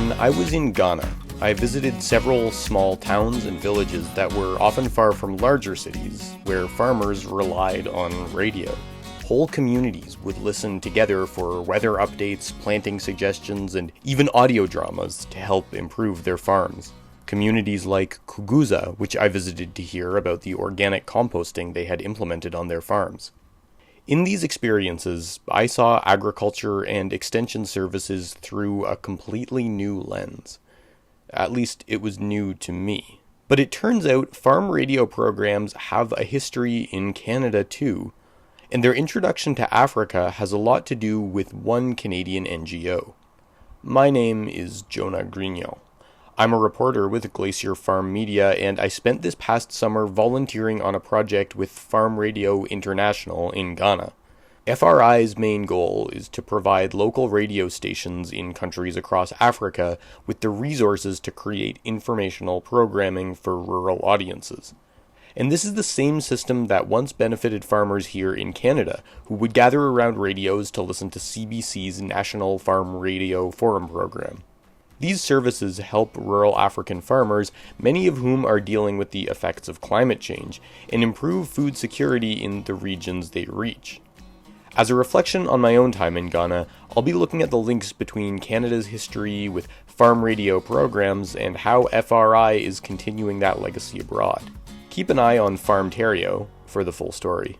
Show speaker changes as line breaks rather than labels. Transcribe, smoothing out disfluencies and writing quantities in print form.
When I was in Ghana, I visited several small towns and villages that were often far from larger cities, where farmers relied on radio. Whole communities would listen together for weather updates, planting suggestions, and even audio dramas to help improve their farms. Communities like Kuguza, which I visited to hear about the organic composting they had implemented on their farms. In these experiences, I saw agriculture and extension services through a completely new lens. At least it was new to me. But it turns out farm radio programs have a history in Canada too, and their introduction to Africa has a lot to do with one Canadian NGO. My name is Jonah Grignon. I'm a reporter with Glacier Farm Media, and I spent this past summer volunteering on a project with Farm Radio International in Ghana. FRI's main goal is to provide local radio stations in countries across Africa with the resources to create informational programming for rural audiences. And this is the same system that once benefited farmers here in Canada, who would gather around radios to listen to CBC's National Farm Radio Forum program. These services help rural African farmers, many of whom are dealing with the effects of climate change, and improve food security in the regions they reach. As a reflection on my own time in Ghana, I'll be looking at the links between Canada's history with farm radio programs and how FRI is continuing that legacy abroad. Keep an eye on Farmtario for the full story.